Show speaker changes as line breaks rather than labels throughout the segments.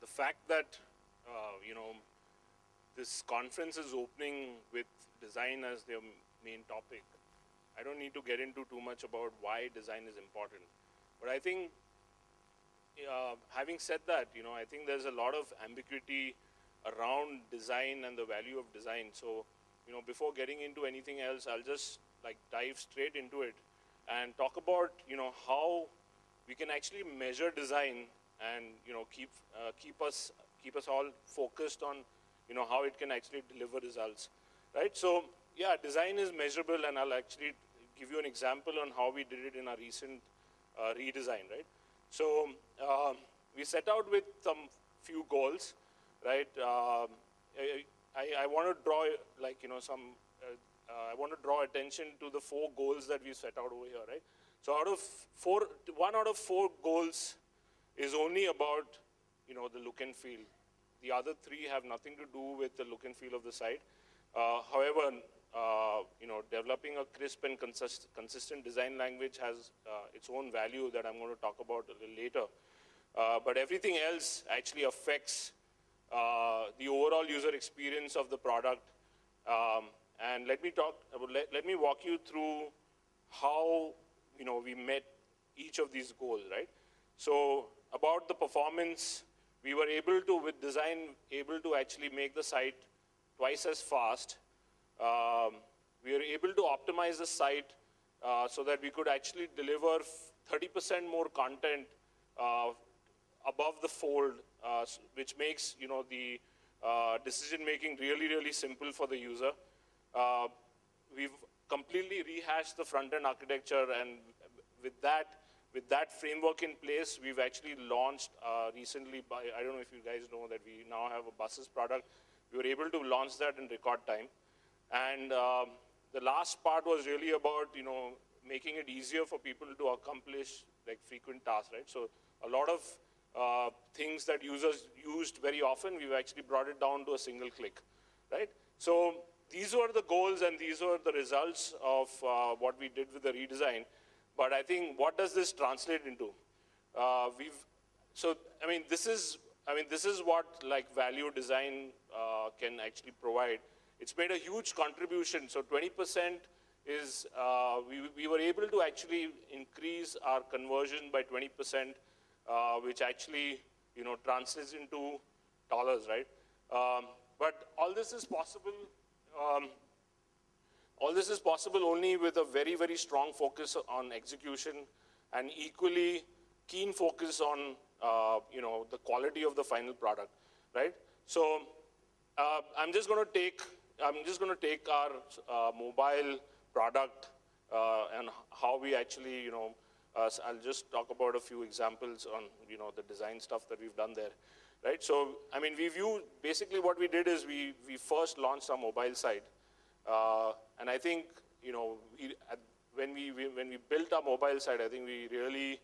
the fact that, this conference is opening with design as their main topic, I don't need to get into too much about why design is important. But I think, having said that, I think there's a lot of ambiguity around design and the value of design. So, before getting into anything else, I'll just like dive straight into it and talk about, how we can actually measure design and, keep us all focused on, how it can actually deliver results, right? So, yeah, design is measurable, and I'll actually give you an example on how we did it in our recent redesign, right? So we set out with some few goals, right? I want to draw like, I want to draw attention to the 4 goals that we set out over here, right? So one out of 4 goals is only about, the look and feel. The other 3 have nothing to do with the look and feel of the site. However, developing a crisp and consistent design language has its own value that I'm going to talk about a little later. But everything else actually affects the overall user experience of the product. And let me walk you through how, we met each of these goals, right? So about the performance, we were able to, with design, actually make the site twice as fast. We were able to optimize the site so that we could actually deliver 30% more content above the fold, which makes, the decision-making really, really simple for the user. We've completely rehashed the front-end architecture, and with that framework in place, we've actually launched recently, I don't know if you guys know that we now have a buses product. We were able to launch that in record time. And the last part was really about, making it easier for people to accomplish like frequent tasks, right? So a lot of things that users used very often, we've actually brought it down to a single click, right? So these were the goals and these were the results of what we did with the redesign. But I think, what does this translate into? This is what like value design can actually provide. It's made a huge contribution. So 20% is, we were able to actually increase our conversion by 20%, which actually, translates into dollars, right? But all this is possible. All this is possible only with a very, very strong focus on execution and equally keen focus on, the quality of the final product, right? So I'm just going to take our mobile product and how we actually, I'll just talk about a few examples on, the design stuff that we've done there, right? So, basically what we did is we first launched our mobile site. And I think, when we built our mobile site, I think we really,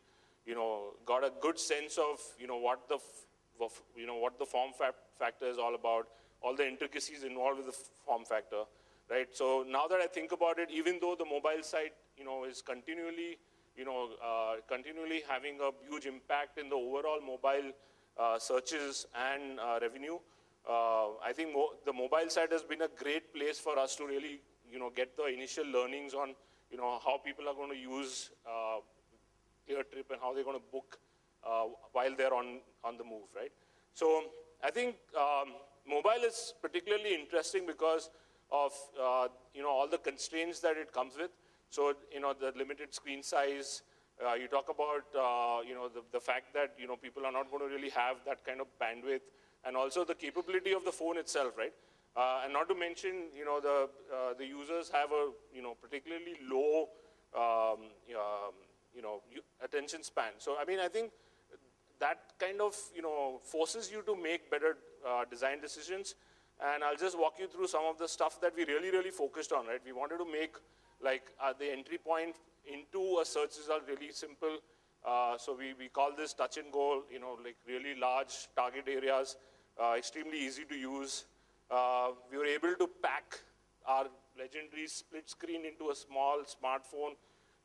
got a good sense of, what the form factor is all about, all the intricacies involved with the form factor, right? So now that I think about it, even though the mobile site, is continually having a huge impact in the overall mobile searches and revenue, I think the mobile site has been a great place for us to really, get the initial learnings on, how people are going to use Cleartrip and how they're going to book while they're on the move, right? So I think mobile is particularly interesting because of, all the constraints that it comes with. So, the limited screen size, you talk about, the fact that, people are not going to really have that kind of bandwidth, and also the capability of the phone itself, right? And not to mention, the users have a, particularly low, attention span. So, I think that kind of, forces you to make better design decisions. And I'll just walk you through some of the stuff that we really, really focused on, right? We wanted to make, like, the entry point into a search result really simple. So we call this touch and go, like really large target areas, extremely easy to use. We were able to pack our legendary split screen into a small smartphone,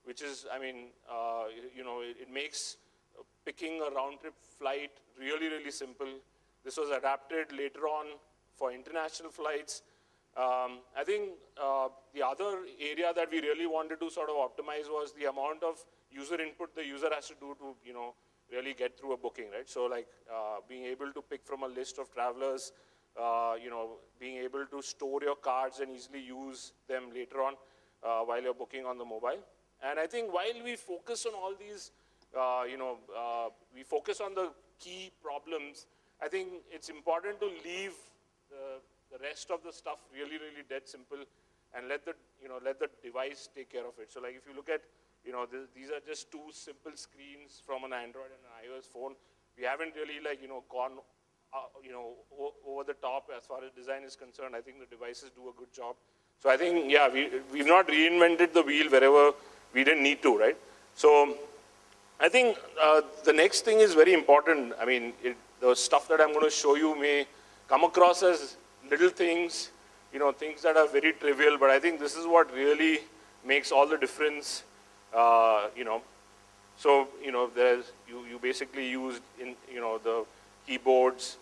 which is, it makes picking a round trip flight really, really simple. This was adapted later on for international flights. I think the other area that we really wanted to sort of optimize was the amount of user input the user has to do to, really get through a booking, right? So like being able to pick from a list of travelers, being able to store your cards and easily use them later on while you're booking on the mobile. And I think while we focus on all these, we focus on the key problems, I think it's important to leave the rest of the stuff really, really dead simple and let the device take care of it. So like if you look at, these are just two simple screens from an Android and an iOS phone. We haven't really gone, over the top as far as design is concerned. I think the devices do a good job. So I think, yeah, we've not reinvented the wheel wherever we didn't need to, right? So I think the next thing is very important. I mean, the stuff that I'm going to show you may come across as little things, things that are very trivial, but I think this is what really makes all the difference, So, there's, you basically use the keyboards,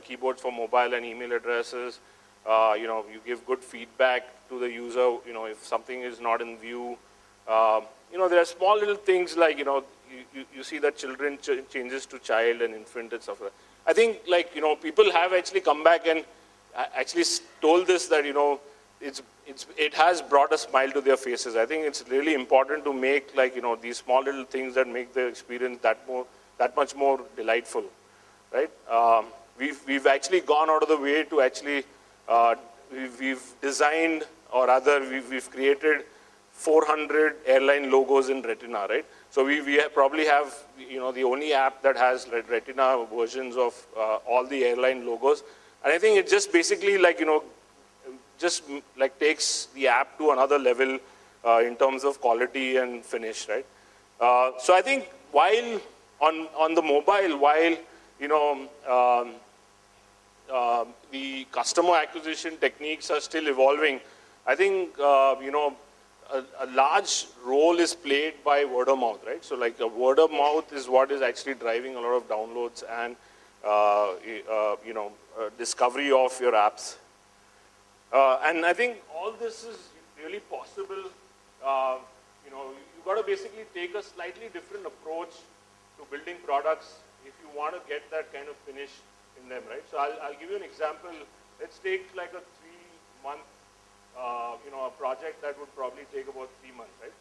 keyboards for mobile and email addresses. You give good feedback to the user, if something is not in view. There are small little things like, you see that children changes to child and infant and stuff like that. I think people have actually come back and actually told this that, it has brought a smile to their faces. I think it's really important to make these small little things that make the experience that much more delightful, right? We've actually gone out of the way to actually, we've designed, or rather we've created 400 airline logos in Retina, right? So we probably have, the only app that has Retina versions of all the airline logos. And I think it just basically takes the app to another level in terms of quality and finish, right? So I think while on the mobile, while the customer acquisition techniques are still evolving, I think a large role is played by word of mouth, right? So like word of mouth is what is actually driving a lot of downloads and discovery of your apps. And I think all this is really possible. You've got to basically take a slightly different approach to building products if you want to get that kind of finish in them, right? So I'll give you an example. Let's take like a 3-month, a project that would probably take about 3 months, right?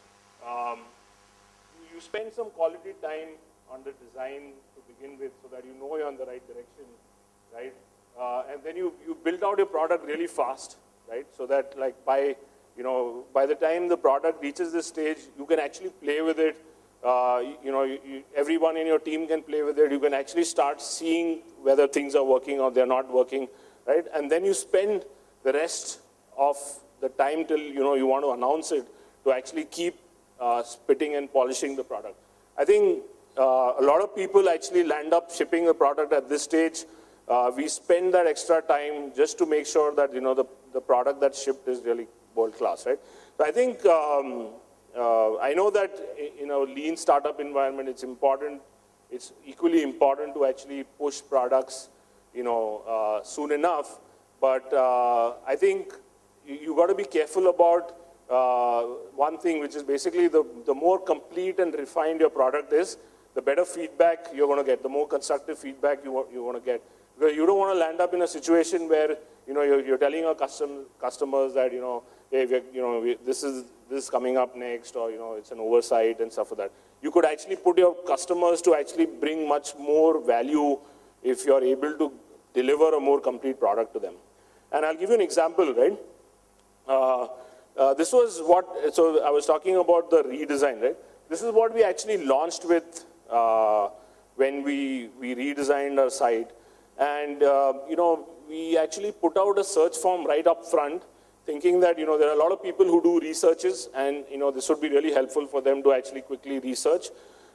You spend some quality time on the design to begin with so that you know you're on the right direction, right? And then you build out your product really fast, right? So that by the time the product reaches this stage, you can actually play with it. Everyone in your team can play with it. You can actually start seeing whether things are working or they're not working, right? And then you spend the rest of the time till you want to announce it to actually keep spitting and polishing the product. I think a lot of people actually land up shipping the product at this stage. We spend that extra time just to make sure that the product that's shipped is really world class, right? So I think I know that in a lean startup environment, it's important. It's equally important to actually push products, soon enough. But I think you got to be careful about one thing, which is basically the more complete and refined your product is, the better feedback you're going to get, the more constructive feedback you want to get. Because you don't want to land up in a situation where you're telling your customers that hey, this is coming up next, or it's an oversight and stuff like that. You could actually put your customers to actually bring much more value if you're able to deliver a more complete product to them. And I'll give you an example, right? This was so I was talking about the redesign, right? This is what we actually launched with when we redesigned our site. And, we actually put out a search form right up front, thinking that, there are a lot of people who do researches, and, this would be really helpful for them to actually quickly research.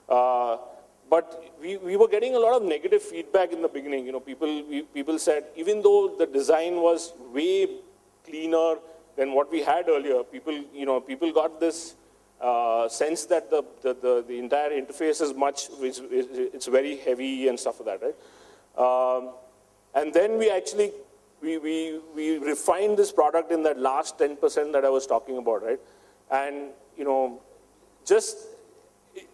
But we were getting a lot of negative feedback in the beginning. People said, even though the design was way cleaner than what we had earlier, people got this sense that the entire interface is it's very heavy and stuff like that, right? And then we actually, we refined this product in that last 10% that I was talking about, right? And, you know, just,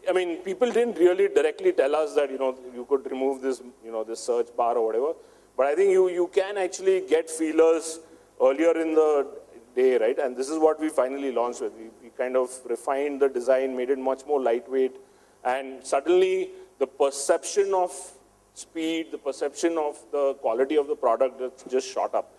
I mean, people didn't really directly tell us that, you know, you could remove this, you know, this search bar or whatever. But I think you can actually get feelers earlier in the day, right? And this is what we finally launched with. We kind of refined the design, made it much more lightweight, and suddenly the perception of speed, the perception of the quality of the product just shot up.